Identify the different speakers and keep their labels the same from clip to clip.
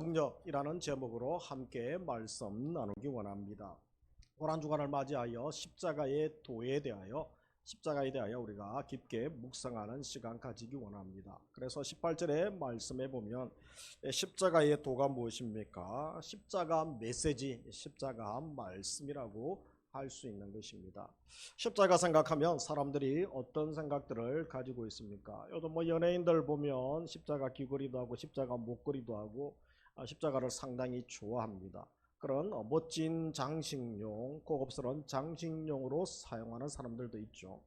Speaker 1: 능력이라는 제목으로 함께 말씀 나누기 원합니다. 고난주간을 맞이하여 십자가에 대하여 우리가 깊게 묵상하는 시간 가지기 원합니다. 그래서 18절의 말씀에 보면 십자가의 도가 무엇입니까? 십자가 메시지, 십자가 말씀이라고 할 수 있는 것입니다. 십자가 생각하면 사람들이 어떤 생각들을 가지고 있습니까? 요즘 연예인들 보면 십자가 귀걸이도 하고 십자가 목걸이도 하고 십자가를 상당히 좋아합니다. 그런 멋진 장식용, 고급스러운 장식용으로 사용하는 사람들도 있죠.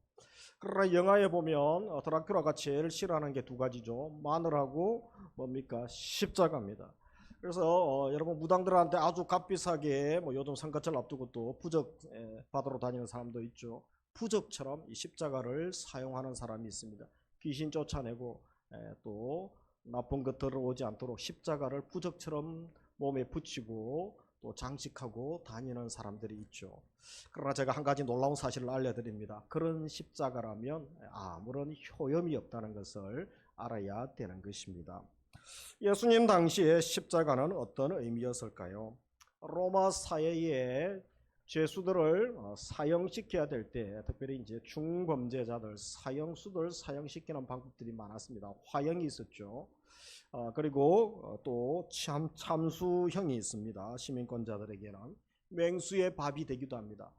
Speaker 1: 그러나 영화에 보면 드라큘라가 제일 싫어하는 게 두 가지죠. 마늘하고 뭡니까? 십자가입니다. 그래서 여러분 무당들한테 아주 값비싸게 요즘 선거철 앞두고 또 부적 받으러 다니는 사람도 있죠. 부적처럼 이 십자가를 사용하는 사람이 있습니다. 귀신 쫓아내고 또 나쁜 것 들어오지 않도록 십자가를 부적처럼 몸에 붙이고 또 장식하고 다니는 사람들이 있죠. 그러나 제가 한 가지 놀라운 사실을 알려드립니다. 그런 십자가라면 아무런 효험이 없다는 것을 알아야 되는 것입니다. 예수님 당시에 십자가는 어떤 의미였을까요? 로마 사회에 죄수들을 사형시켜야 될 때, 특별히 이제 중범죄자들, 사형수들 사형시키는 방법들이 많았습니다. 화형이 있었죠. 그리고 또 참수형이 있습니다. 시민권자들에게는 맹수의 밥이 되기도 합니다.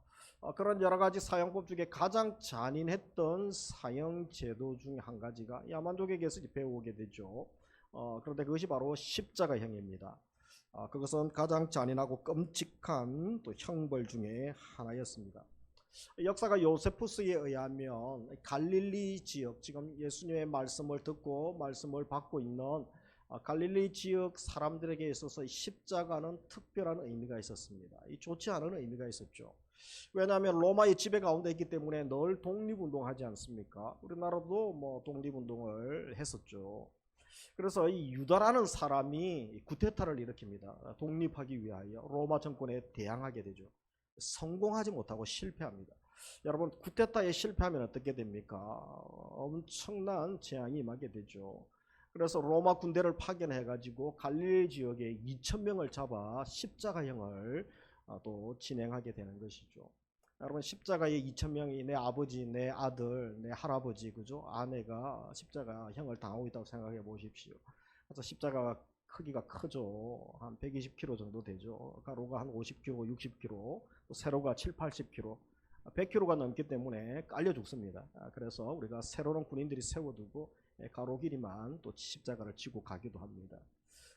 Speaker 1: 그런 여러 가지 사형법 중에 가장 잔인했던 사형제도 중 한 가지가 야만족에게서 배우게 되죠. 그런데 그것이 바로 십자가형입니다. 그것은 가장 잔인하고 끔찍한 또 형벌 중에 하나였습니다. 역사가 요세푸스에 의하면 갈릴리 지역, 지금 예수님의 말씀을 듣고 말씀을 받고 있는 갈릴리 지역 사람들에게 있어서 십자가는 특별한 의미가 있었습니다. 좋지 않은 의미가 있었죠. 왜냐하면 로마의 지배 가운데 있기 때문에 늘 독립운동하지 않습니까? 우리나라도 독립운동을 했었죠. 그래서 이 유다라는 사람이 구테타를 일으킵니다. 독립하기 위하여 로마 정권에 대항하게 되죠. 성공하지 못하고 실패합니다. 여러분, 구테타에 실패하면 어떻게 됩니까? 엄청난 재앙이 임하게 되죠. 그래서 로마 군대를 파견해가지고 갈릴리 지역에 2,000명을 잡아 십자가형을 또 진행하게 되는 것이죠. 여러분, 십자가에 2,000명이 내 아버지, 내 아들, 내 할아버지, 그죠? 아내가 십자가형을 당하고 있다고 생각해 보십시오. 그래서 십자가가 크기가 크죠. 한 120kg 정도 되죠. 가로가 한 50kg, 60kg, 또 세로가 7, 80kg, 100kg가 넘기 때문에 깔려 죽습니다. 그래서 우리가 세로는 군인들이 세워두고 가로 길이만 또 십자가를 지고 가기도 합니다.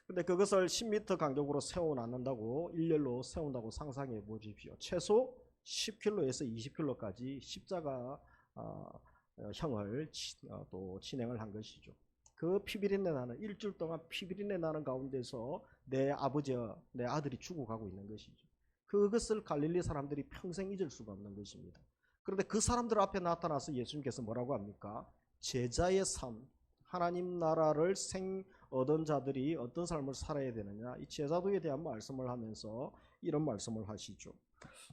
Speaker 1: 근데 그것을 10m 간격으로 세워놨는다고 일렬로 세운다고 상상해 보십시오. 최소 10kg에서 20kg까지 십자가 형을 또 진행을 한 것이죠. 그 피비린내 나는 일주일 동안 피비린내 나는 가운데서 내 아버지와 내 아들이 죽어가고 있는 것이죠. 그것을 갈릴리 사람들이 평생 잊을 수가 없는 것입니다. 그런데 그 사람들 앞에 나타나서 예수님께서 뭐라고 합니까? 제자의 삶, 하나님 나라를 얻은 자들이 어떤 삶을 살아야 되느냐, 이 제자도에 대한 말씀을 하면서 이런 말씀을 하시죠.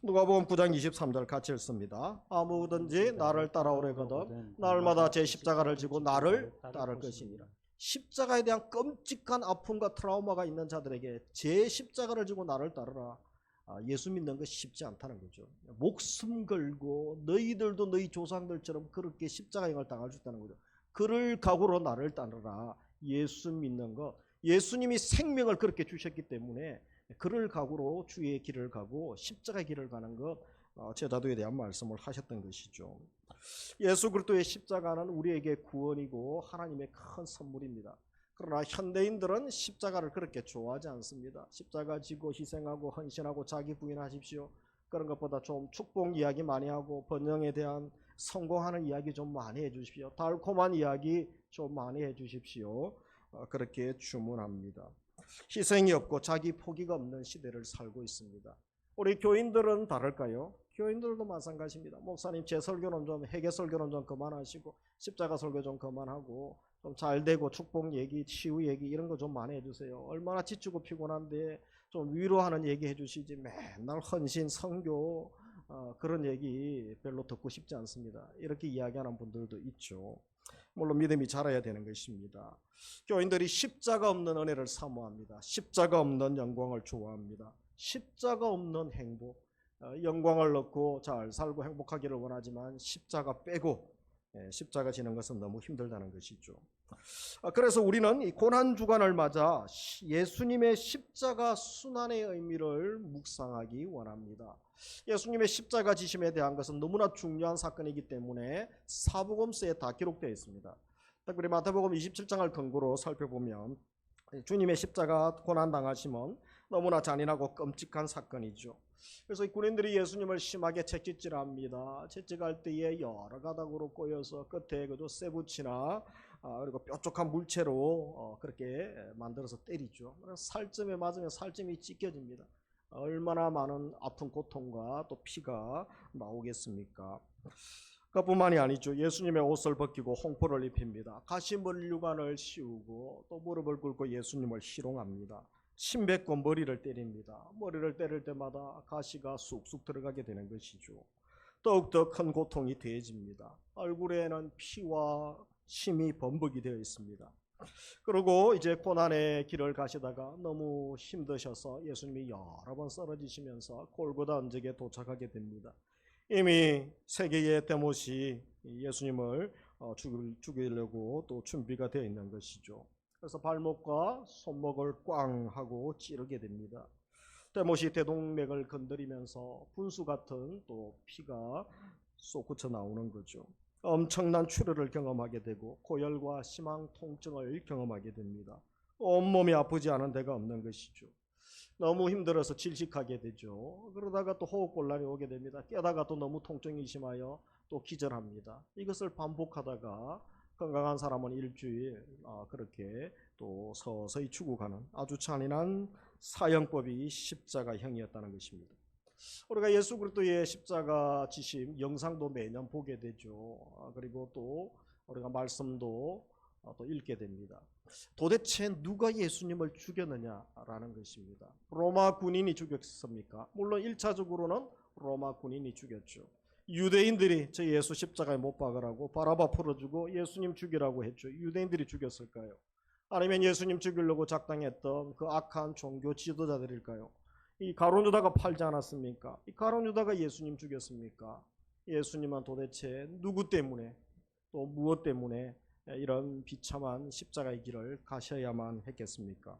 Speaker 1: 누가복음 9장 23절 같이 읽습니다. 아무든지 나를 따라오려거든 날마다 제 십자가를 지고 나를 따를 것이니라. 십자가에 대한 끔찍한 아픔과 트라우마가 있는 자들에게 제 십자가를 지고 나를 따르라. 예수 믿는 것 쉽지 않다는 거죠. 목숨 걸고 너희들도 너희 조상들처럼 그렇게 십자가형을 당할 수 있다는 거죠. 그를 각오로 나를 따르라. 예수 믿는 것, 예수님이 생명을 그렇게 주셨기 때문에 그를 각오로 주의 길을 가고 십자가의 길을 가는 것, 제자도에 대한 말씀을 하셨던 것이죠. 예수 그리스도의 십자가는 우리에게 구원이고 하나님의 큰 선물입니다. 그러나 현대인들은 십자가를 그렇게 좋아하지 않습니다. 십자가 지고 희생하고 헌신하고 자기 부인하십시오. 그런 것보다 좀 축복 이야기 많이 하고 번영에 대한 성공하는 이야기 좀 많이 해주십시오. 달콤한 이야기 좀 많이 해주십시오. 그렇게 주문합니다. 희생이 없고 자기 포기가 없는 시대를 살고 있습니다. 우리 교인들은 다를까요? 교인들도 마찬가지입니다. 목사님, 제 설교는 좀 회개 설교는 좀 그만하시고 십자가 설교 좀 그만하고 좀 잘되고 축복 얘기, 치유 얘기 이런 거 좀 많이 해주세요. 얼마나 지치고 피곤한데 좀 위로하는 얘기 해주시지 맨날 헌신, 선교 그런 얘기 별로 듣고 싶지 않습니다. 이렇게 이야기하는 분들도 있죠. 물론 믿음이 자라야 되는 것입니다. 교인들이 십자가 없는 은혜를 사모합니다. 십자가 없는 영광을 좋아합니다. 십자가 없는 행복, 영광을 얻고 잘 살고 행복하기를 원하지만 십자가 빼고 십자가 지는 것은 너무 힘들다는 것이죠. 그래서 우리는 이 고난주간을 맞아 예수님의 십자가 순환의 의미를 묵상하기 원합니다. 예수님의 십자가 지심에 대한 것은 너무나 중요한 사건이기 때문에 사복음서에 다 기록되어 있습니다. 특별히 마태복음 27장을 근거로 살펴보면 주님의 십자가 고난당하심은 너무나 잔인하고 끔찍한 사건이죠. 그래서 이 군인들이 예수님을 심하게 채찍질합니다. 채찍할 때에 여러 가닥으로 꼬여서 끝에 그저 쇠붙이나 그리고 뾰족한 물체로 그렇게 만들어서 때리죠. 살점에 맞으면 살점이 찢겨집니다. 얼마나 많은 아픈 고통과 또 피가 나오겠습니까? 그뿐만이 아니죠. 예수님의 옷을 벗기고 홍포를 입힙니다. 가시머리류관을 씌우고 또 무릎을 꿇고 예수님을 희롱합니다. 침뱉고 머리를 때립니다. 머리를 때릴 때마다 가시가 쑥쑥 들어가게 되는 것이죠. 더욱더 큰 고통이 더해집니다. 얼굴에는 피와 침이 범벅이 되어 있습니다. 그리고 이제 고난의 길을 가시다가 너무 힘드셔서 예수님이 여러 번 쓰러지시면서 골고다 언덕에 도착하게 됩니다. 이미 세 개의 대못이 예수님을 죽이려고 또 준비가 되어 있는 것이죠. 그래서 발목과 손목을 꽝 하고 찌르게 됩니다. 대못이 대동맥을 건드리면서 분수 같은 또 피가 쏟구쳐 나오는 거죠. 엄청난 출혈을 경험하게 되고 고열과 심한 통증을 경험하게 됩니다. 온몸이 아프지 않은 데가 없는 것이죠. 너무 힘들어서 질식하게 되죠. 그러다가 또 호흡곤란이 오게 됩니다. 깨다가 또 너무 통증이 심하여 또 기절합니다. 이것을 반복하다가 건강한 사람은 일주일 그렇게 또 서서히 죽어가는 아주 잔인한 사형법이 십자가형이었다는 것입니다. 우리가 예수 그리스도의 십자가 지심 영상도 매년 보게 되죠. 그리고 또 우리가 말씀도 또 읽게 됩니다. 도대체 누가 예수님을 죽였느냐라는 것입니다. 로마 군인이 죽였습니까? 물론 1차적으로는 로마 군인이 죽였죠. 유대인들이 저 예수 십자가에 못 박으라고 바라바 풀어주고 예수님 죽이라고 했죠. 유대인들이 죽였을까요? 아니면 예수님 죽이려고 작당했던 그 악한 종교 지도자들일까요? 이 가룟 유다가 팔지 않았습니까? 이 가룟 유다가 예수님 죽였습니까? 예수님은 도대체 누구 때문에 또 무엇 때문에 이런 비참한 십자가의 길을 가셔야만 했겠습니까?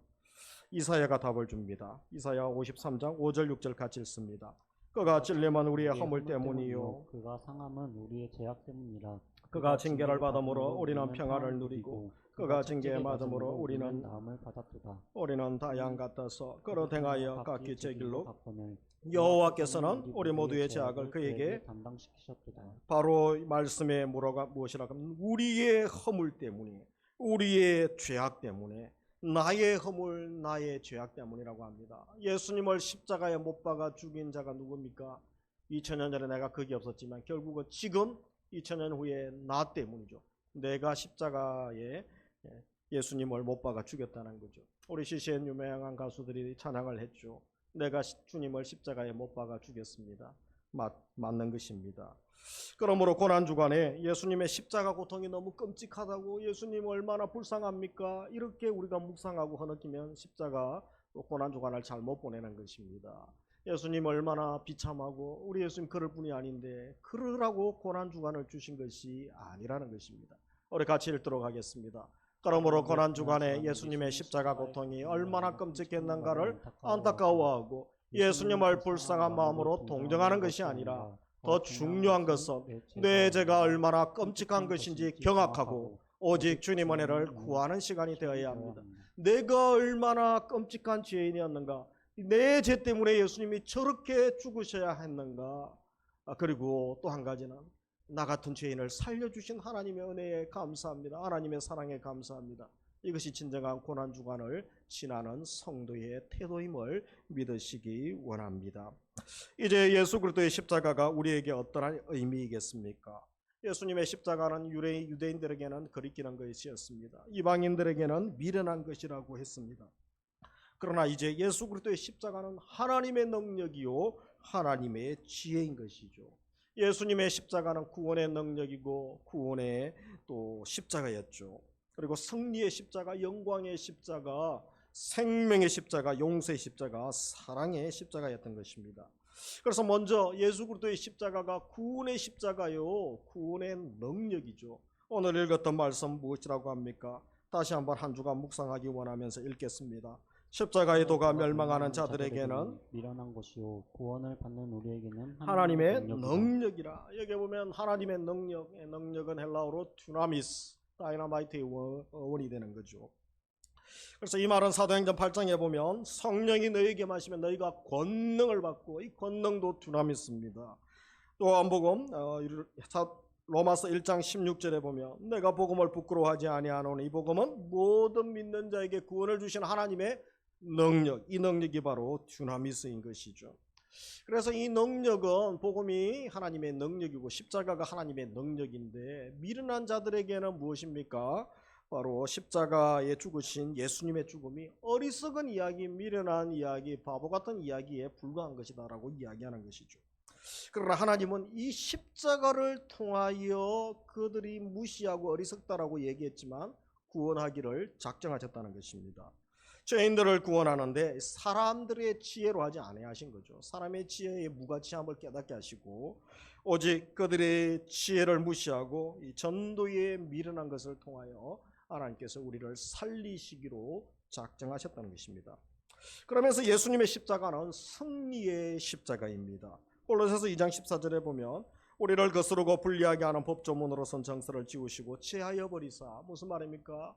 Speaker 1: 이사야가 답을 줍니다. 이사야 53장 5절 6절 같이 읽습니다. 그가 찔림은 우리의 허물 때문이요
Speaker 2: 그가 상함은 우리의 죄악 때문이라.
Speaker 1: 그가 징계를 받음으로 우리는 평안을 누리고 그가 징계에 맞음으로 우리는
Speaker 2: 나음을 받았도다.
Speaker 1: 우리는 다 양 같아서 그로 행하여 각기 제 길로 여호와께서는 우리 모두의 죄악을 그에게
Speaker 2: 담당시키셨도다.
Speaker 1: 바로 말씀의 무엇이라 하면 우리의 허물 때문에 우리의 죄악 때문에 나의 허물 나의 죄악 때문이라고 합니다. 예수님을 십자가에 못 박아 죽인 자가 누굽니까? 2000년 전에 내가 거기 없었지만 결국은 지금 2000년 후에 나 때문이죠. 내가 십자가에 예수님을 못 박아 죽였다는 거죠. 우리 CCM 유명한 가수들이 찬양을 했죠. 내가 주님을 십자가에 못 박아 죽였습니다. 맞는 것입니다. 그러므로 고난주간에 예수님의 십자가 고통이 너무 끔찍하다고 예수님 얼마나 불쌍합니까? 이렇게 우리가 묵상하고 허느끼면 십자가 고난주간을 잘못 보내는 것입니다. 예수님 얼마나 비참하고 우리 예수님 그럴 뿐이 아닌데 그러라고 고난주간을 주신 것이 아니라는 것입니다. 우리 같이 읽도록 하겠습니다. 그러므로 고난주간에 예수님의 십자가 고통이 얼마나 끔찍했는가를 안타까워하고 예수님을 불쌍한 마음으로 동정하는 것이 아니라 더 중요한 것은 내 죄가 얼마나 끔찍한 것인지 경악하고 오직 주님 은혜를 구하는 시간이 되어야 합니다. 내가 얼마나 끔찍한 죄인이었는가, 내 죄 때문에 예수님이 저렇게 죽으셔야 했는가, 그리고 또 한 가지는 나 같은 죄인을 살려주신 하나님의 은혜에 감사합니다. 하나님의 사랑에 감사합니다. 이것이 진정한 고난주간을 지나는 성도의 태도임을 믿으시기 원합니다. 이제 예수 그리스도의 십자가가 우리에게 어떠한 의미이겠습니까? 예수님의 십자가는 유대인들에게는 거리끼는 것이었습니다. 이방인들에게는 미련한 것이라고 했습니다. 그러나 이제 예수 그리스도의 십자가는 하나님의 능력이요 하나님의 지혜인 것이죠. 예수님의 십자가는 구원의 능력이고 구원의 또 십자가였죠. 그리고 승리의 십자가, 영광의 십자가, 생명의 십자가, 용서의 십자가, 사랑의 십자가였던 것입니다. 그래서 먼저 예수 그리스도의 십자가가 구원의 십자가요, 구원의 능력이죠. 오늘 읽었던 말씀 무엇이라고 합니까? 다시 한번 한 주간 묵상하기 원하면서 읽겠습니다. 십자가의 도가 멸망하는 자들에게는
Speaker 2: 미련한 것이요 구원을 받는 우리에게는
Speaker 1: 하나님의
Speaker 2: 능력이다.
Speaker 1: 능력이라. 여기 보면 하나님의 능력은 헬라어로 듀나미스, 다이너마이트의 원이 되는 거죠. 그래서 이 말은 사도행전 8장에 보면 성령이 너희에게 마시면 너희가 권능을 받고, 이 권능도 듀나미스입니다. 요한복음 로마서 1장 16절에 보면 내가 복음을 부끄러워하지 아니하노니 이 복음은 모든 믿는 자에게 구원을 주신 하나님의 능력, 이 능력이 바로 듀나미스인 것이죠. 그래서 이 능력은, 복음이 하나님의 능력이고 십자가가 하나님의 능력인데, 미련한 자들에게는 무엇입니까? 바로 십자가에 죽으신 예수님의 죽음이 어리석은 이야기, 미련한 이야기, 바보 같은 이야기에 불과한 것이다 라고 이야기하는 것이죠. 그러나 하나님은 이 십자가를 통하여 그들이 무시하고 어리석다라고 얘기했지만 구원하기를 작정하셨다는 것입니다. 죄인들을 구원하는데 사람들의 지혜로 하지 아니하신 거죠. 사람의 지혜의 무가치함을 깨닫게 하시고 오직 그들의 지혜를 무시하고 이 전도에 미련한 것을 통하여 하나님께서 우리를 살리시기로 작정하셨다는 것입니다. 그러면서 예수님의 십자가는 승리의 십자가입니다. 골로새서 2장 14절에 보면 우리를 거스르고 불리하게 하는 법조문으로선 정서를 지우시고 제하여 버리사, 무슨 말입니까?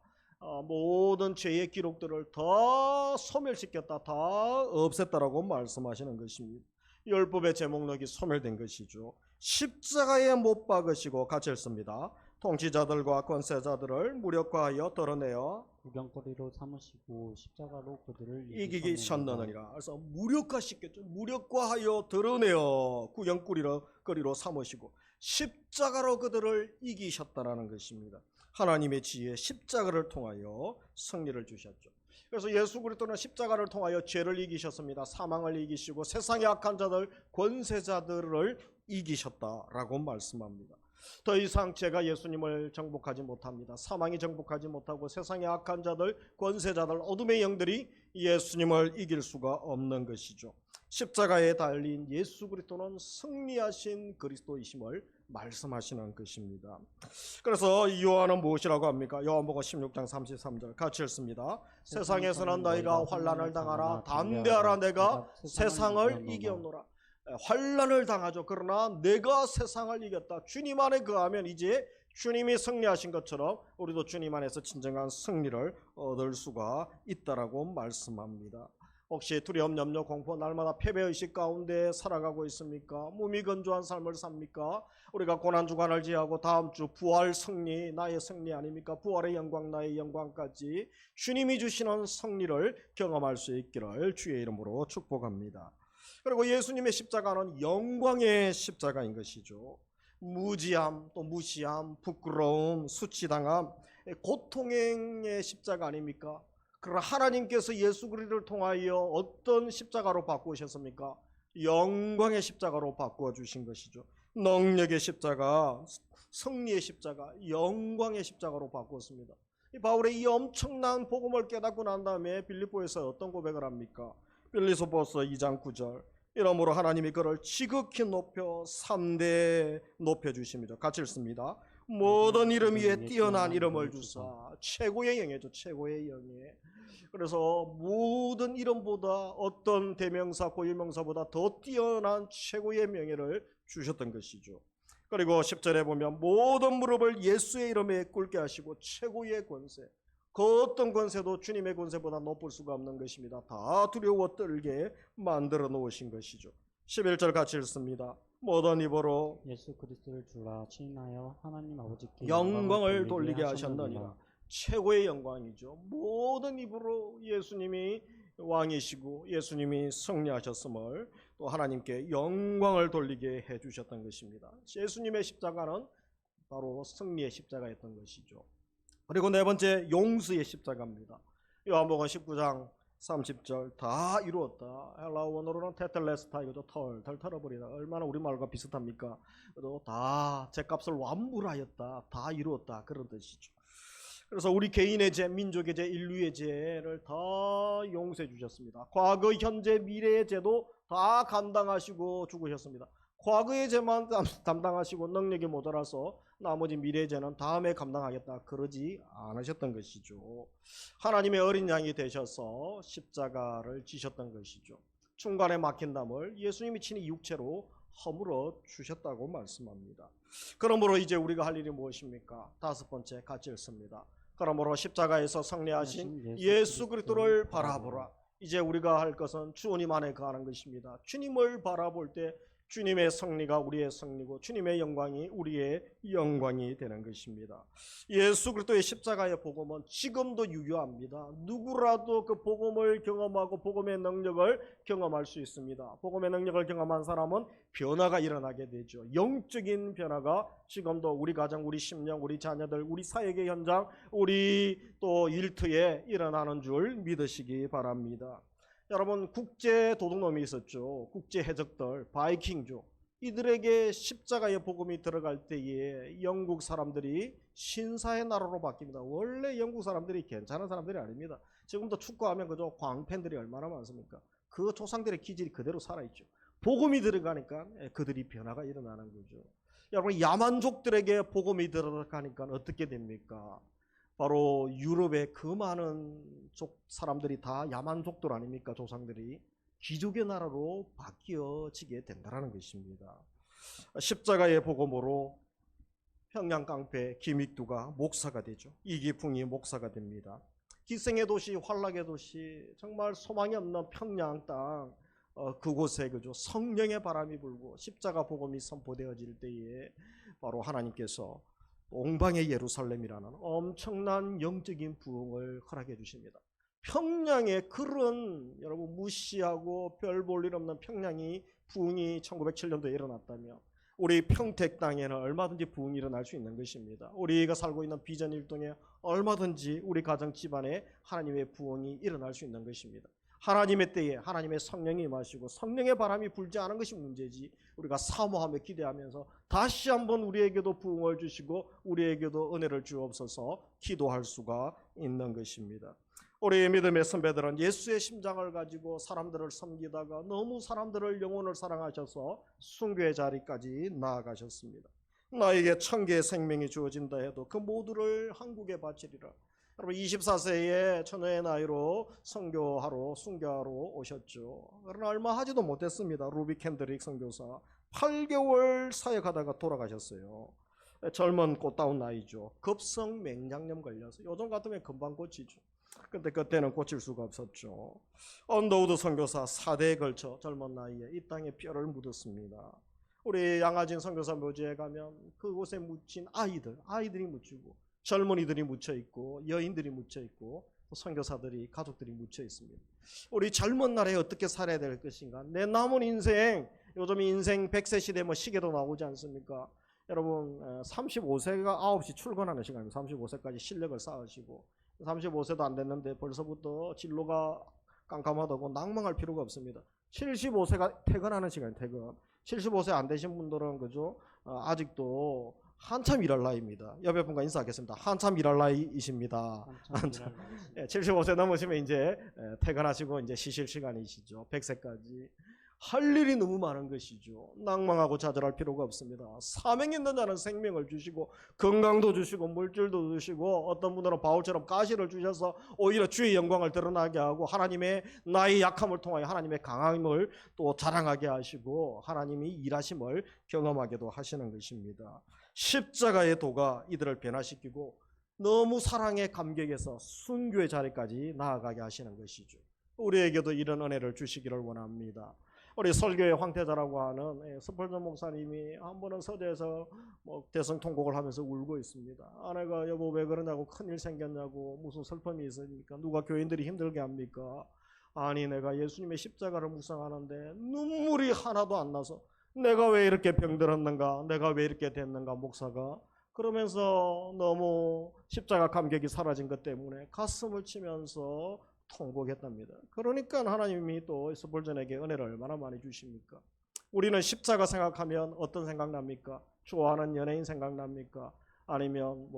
Speaker 1: 모든 죄의 기록들을 다 소멸시켰다, 다 없앴다라고 말씀하시는 것입니다. 율법의 제목록이 소멸된 것이죠. 십자가에 못 박으시고 같이 읽습니다. 통치자들과 권세자들을 무력화하여 덜어내어
Speaker 2: 구경거리로 삼으시고 십자가로 그들을
Speaker 1: 이기셨느니라. 그래서 무력화시켰죠. 무력화하여 드러내어 구경거리로 삼으시고 십자가로 그들을 이기셨다라는 것입니다. 하나님의 지혜, 십자가를 통하여 승리를 주셨죠. 그래서 예수 그리스도는 십자가를 통하여 죄를 이기셨습니다. 사망을 이기시고 세상의 악한 자들, 권세자들을 이기셨다라고 말씀합니다. 더 이상 죄가 예수님을 정복하지 못합니다. 사망이 정복하지 못하고 세상의 악한 자들, 권세자들, 어둠의 영들이 예수님을 이길 수가 없는 것이죠. 십자가에 달린 예수 그리스도는 승리하신 그리스도이심을 말씀하시는 것입니다. 그래서 요한은 무엇이라고 합니까? 요한복음 16장 33절 같이 읽습니다. 세상에서는 너희가 환난을 당하나 담대하라, 내가 세상을 이겼노라. 환난을 당하죠. 그러나 내가 세상을 이겼다. 주님 안에 거하면 이제 주님이 승리하신 것처럼 우리도 주님 안에서 진정한 승리를 얻을 수가 있다라고 말씀합니다. 혹시 두려움, 염려, 공포, 날마다 패배의식 가운데 살아가고 있습니까? 무미건조한 삶을 삽니까? 우리가 고난주간을 지하고 다음 주 부활 승리, 나의 승리 아닙니까? 부활의 영광, 나의 영광까지 주님이 주시는 승리를 경험할 수 있기를 주의 이름으로 축복합니다. 그리고 예수님의 십자가는 영광의 십자가인 것이죠. 무지함, 또 무시함, 부끄러움, 수치당함, 고통의 십자가 아닙니까? 그러나 하나님께서 예수 그리스도를 통하여 어떤 십자가로 바꾸셨습니까? 영광의 십자가로 바꾸어 주신 것이죠. 능력의 십자가, 승리의 십자가, 영광의 십자가로 바꾸었습니다. 바울의 이 엄청난 복음을 깨닫고 난 다음에 빌립보에서 어떤 고백을 합니까? 빌립보서 2장 9절, 이러므로 하나님이 그를 지극히 높여 3대 높여주십니다. 같이 읽습니다. 모든 이름 위에 뛰어난 이름을 주사. 최고의 영예죠. 최고의 영예. 그래서 모든 이름보다, 어떤 대명사, 고유명사보다 더 뛰어난 최고의 명예를 주셨던 것이죠. 그리고 10절에 보면 모든 무릎을 예수의 이름에 꿇게 하시고 최고의 권세, 그 어떤 권세도 주님의 권세보다 높을 수가 없는 것입니다. 다 두려워 떨게 만들어 놓으신 것이죠. 11절 같이 읽습니다. 모든 입으로
Speaker 2: 예수 그리스도를 주라 시인하여 하나님 아버지께
Speaker 1: 영광을 돌리게 하셨느니라. 최고의 영광이죠. 모든 입으로 예수님이 왕이시고 예수님이 승리하셨음을, 또 하나님께 영광을 돌리게 해주셨던 것입니다. 예수님의 십자가는 바로 승리의 십자가였던 것이죠. 그리고 네 번째, 용서의 십자가입니다. 요한복음 19장 30절 다 이루었다. 헬라어 원어로는 테텔레스타 이거죠. 털 털어버리다. 얼마나 우리말과 비슷합니까? 또 다 제값을 완물하였다. 다 이루었다. 그런 뜻이죠. 그래서 우리 개인의 죄, 민족의 죄, 인류의 죄를 다 용서해 주셨습니다. 과거, 현재, 미래의 죄도 다 감당하시고 죽으셨습니다. 과거의 죄만 담당하시고 능력이 모자라서 나머지 미래의 죄는 다음에 감당하겠다 그러지 않으셨던 것이죠. 하나님의 어린 양이 되셔서 십자가를 지셨던 것이죠. 중간에 막힌 담을 예수님이 친히 육체로 허물어 주셨다고 말씀합니다. 그러므로 이제 우리가 할 일이 무엇입니까? 다섯 번째 같이 읽습니다. 그러므로 십자가에서 승리하신 예수 그리스도를 바라보라. 이제 우리가 할 것은 주님 안에 거하는 것입니다. 주님을 바라볼 때 주님의 승리가 우리의 승리고 주님의 영광이 우리의 영광이 되는 것입니다. 예수 그리스도의 십자가의 복음은 지금도 유효합니다. 누구라도 그 복음을 경험하고 복음의 능력을 경험할 수 있습니다. 복음의 능력을 경험한 사람은 변화가 일어나게 되죠. 영적인 변화가 지금도 우리 가정, 우리 심령, 우리 자녀들, 우리 사역의 현장, 우리 또 일터에 일어나는 줄 믿으시기 바랍니다. 여러분, 국제 도둑놈이 있었죠. 국제 해적들, 바이킹족. 이들에게 십자가의 복음이 들어갈 때에 영국 사람들이 신사의 나라로 바뀝니다. 원래 영국 사람들이 괜찮은 사람들이 아닙니다. 지금도 축구하면 그저 광팬들이 얼마나 많습니까? 그 조상들의 기질이 그대로 살아있죠. 복음이 들어가니까 그들이 변화가 일어나는 거죠. 여러분, 야만족들에게 복음이 들어가니까 어떻게 됩니까? 바로 유럽의 그 많은 사람들이 다 야만족들 아닙니까? 조상들이 귀족의 나라로 바뀌어지게 된다는 것입니다. 십자가의 복음으로 평양 깡패 김익두가 목사가 되죠. 이기풍이 목사가 됩니다. 기생의 도시, 환락의 도시, 정말 소망이 없는 평양 땅, 그곳에 그죠 성령의 바람이 불고 십자가 복음이 선포되어질 때에 바로 하나님께서 옹방의 예루살렘이라는 엄청난 영적인 부흥을 허락해 주십니다. 평양에 그런 여러분 무시하고 별 볼 일 없는 평양이 부흥이 1907년도에 일어났다면 우리 평택 땅에는 얼마든지 부흥이 일어날 수 있는 것입니다. 우리가 살고 있는 비전 일동에 얼마든지 우리 가정 집안에 하나님의 부흥이 일어날 수 있는 것입니다. 하나님의 때에 하나님의 성령이 임하시고 성령의 바람이 불지 않은 것이 문제지, 우리가 사모하며 기대하면서 다시 한번 우리에게도 부흥을 주시고 우리에게도 은혜를 주옵소서 기도할 수가 있는 것입니다. 우리 믿음의 선배들은 예수의 심장을 가지고 사람들을 섬기다가 너무 사람들을 영혼을 사랑하셔서 순교의 자리까지 나아가셨습니다. 나에게 1000개의 생명이 주어진다 해도 그 모두를 한국에 바치리라. 여러분, 24세의 처녀의 나이로 순교하러 오셨죠. 그러나 얼마 하지도 못했습니다. 루비 캔드릭 선교사 8개월 사역하다가 돌아가셨어요. 젊은 꽃다운 나이죠. 급성 맹장염 걸려서 요즘 같으면 금방 고치죠. 근데 그때는 고칠 수가 없었죠. 언더우드 선교사 4대에 걸쳐 젊은 나이에 이 땅에 뼈를 묻었습니다. 우리 양아진 선교사 묘지에 가면 그곳에 묻힌 아이들이 묻히고 젊은이들이 묻혀있고 여인들이 묻혀있고 선교사들이 가족들이 묻혀있습니다. 우리 젊은 날에 어떻게 살아야 될 것인가? 내 남은 인생, 요즘 인생 100세 시대 시계도 나오지 않습니까? 여러분, 35세가 9시 출근하는 시간입니다. 35세까지 실력을 쌓으시고 35세도 안 됐는데 벌써부터 진로가 깜깜하다고 낭망할 필요가 없습니다. 75세가 퇴근하는 시간이에요. 퇴근. 75세 안 되신 분들은 그죠? 아직도 한참 일할 나이입니다. 옆에 분과 인사하겠습니다. 한참 일할 나이이십니다. 한참. 75세 넘으시면 이제 퇴근하시고 이제 쉬실 시간이시죠. 100세까지. 할 일이 너무 많은 것이죠. 낭망하고 좌절할 필요가 없습니다. 사명 있는 자는 생명을 주시고 건강도 주시고 물질도 주시고 어떤 분들은 바울처럼 가시를 주셔서 오히려 주의 영광을 드러나게 하고 하나님의 나의 약함을 통하여 하나님의 강함을 또 자랑하게 하시고 하나님이 일하심을 경험하게도 하시는 것입니다. 십자가의 도가 이들을 변화시키고 너무 사랑의 감격에서 순교의 자리까지 나아가게 하시는 것이죠. 우리에게도 이런 은혜를 주시기를 원합니다. 우리 설교의 황태자라고 하는 스펄전 목사님이 한 번은 서재에서 대성통곡을 하면서 울고 있습니다. 아내가 여보 왜 그러냐고, 큰일 생겼냐고, 무슨 슬픔이 있으니까 누가 교인들이 힘들게 합니까? 아니 내가 예수님의 십자가를 묵상하는데 눈물이 하나도 안 나서 내가 왜 이렇게 병들었는가, 내가 왜 이렇게 됐는가 목사가, 그러면서 너무 십자가 감격이 사라진 것 때문에 가슴을 치면서 통곡했답니다. 그러니까 하나님이 또 스볼전에게 은혜를 얼마나 많이 주십니까? 우리는 십자가 생각하면 어떤 생각납니까? 좋아하는 연예인 생각납니까? 아니면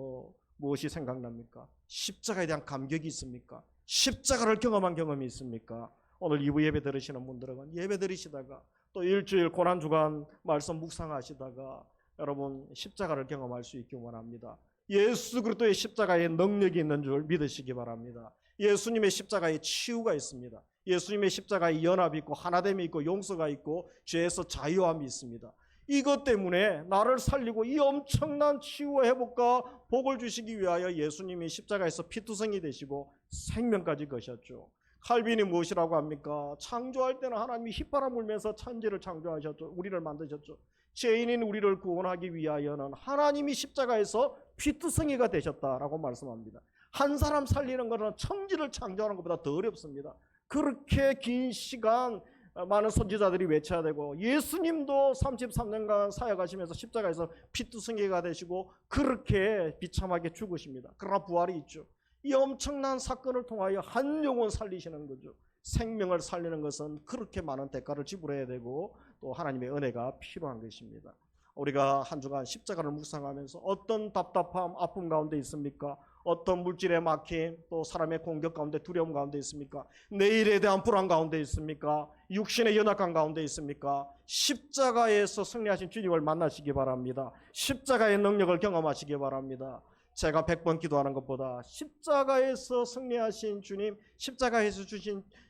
Speaker 1: 무엇이 생각납니까? 십자가에 대한 감격이 있습니까? 십자가를 경험한 경험이 있습니까? 오늘 2부 예배 들으시는 분들은 예배 드리시다가 또 일주일 고난주간 말씀 묵상하시다가 여러분 십자가를 경험할 수 있기 원합니다. 예수 그리스도의 십자가에 능력이 있는 줄 믿으시기 바랍니다. 예수님의 십자가에 치유가 있습니다. 예수님의 십자가에 연합이 있고 하나됨이 있고 용서가 있고 죄에서 자유함이 있습니다. 이것 때문에 나를 살리고 이 엄청난 치유와 회복과 복을 주시기 위하여 예수님이 십자가에서 피투성이 되시고 생명까지 거셨죠. 칼빈이 무엇이라고 합니까? 창조할 때는 하나님이 휘바람 불면서 천지를 창조하셨죠. 우리를 만드셨죠. 죄인인 우리를 구원하기 위하여는 하나님이 십자가에서 피투성이가 되셨다라고 말씀합니다. 한 사람 살리는 것은 천지를 창조하는 것보다 더 어렵습니다. 그렇게 긴 시간 많은 선지자들이 외쳐야 되고 예수님도 33년간 사역하시면서 십자가에서 피투성이가 되시고 그렇게 비참하게 죽으십니다. 그러나 부활이 있죠. 이 엄청난 사건을 통하여 한 영혼 살리시는 거죠. 생명을 살리는 것은 그렇게 많은 대가를 지불해야 되고 또 하나님의 은혜가 필요한 것입니다. 우리가 한 주간 십자가를 묵상하면서 어떤 답답함, 아픔 가운데 있습니까? 어떤 물질의 막힘, 또 사람의 공격 가운데 두려움 가운데 있습니까? 내일에 대한 불안 가운데 있습니까? 육신의 연약함 가운데 있습니까? 십자가에서 승리하신 주님을 만나시기 바랍니다. 십자가의 능력을 경험하시기 바랍니다. 제가 100번 기도하는 것보다 십자가에서 승리하신 주님, 십자가에서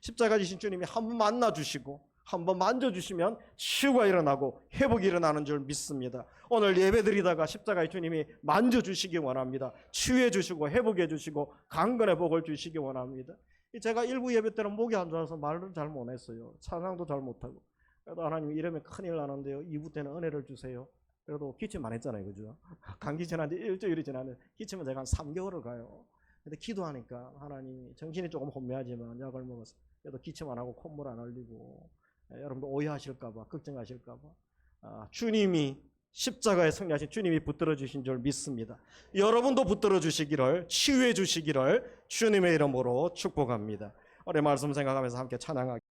Speaker 1: 십자가 지신 주님이 한번 만나주시고 한번 만져주시면 치유가 일어나고 회복이 일어나는 줄 믿습니다. 오늘 예배드리다가 십자가의 주님이 만져주시기 원합니다. 치유해 주시고 회복해 주시고 강건의 복을 주시기 원합니다. 제가 일부 예배 때는 목이 안 좋아서 말을 잘 못했어요. 찬양도 잘 못하고. 그래도 하나님 이러면 큰일 나는데요. 2부 때는 은혜를 주세요. 그래도 기침 안 했잖아요. 그죠? 감기 지난 지 일주일이 지났는데 기침은 제가 한 3개월을 가요. 근데 기도하니까 하나님이 정신이 조금 혼미하지만 약을 먹어서 그래도 기침 안 하고 콧물 안 흘리고 여러분도 오해하실까봐 걱정하실까봐 주님이 십자가에 승리하신 주님이 붙들어 주신 줄 믿습니다. 여러분도 붙들어 주시기를 치유해 주시기를 주님의 이름으로 축복합니다. 오늘 말씀 생각하면서 함께 찬양하겠습니다.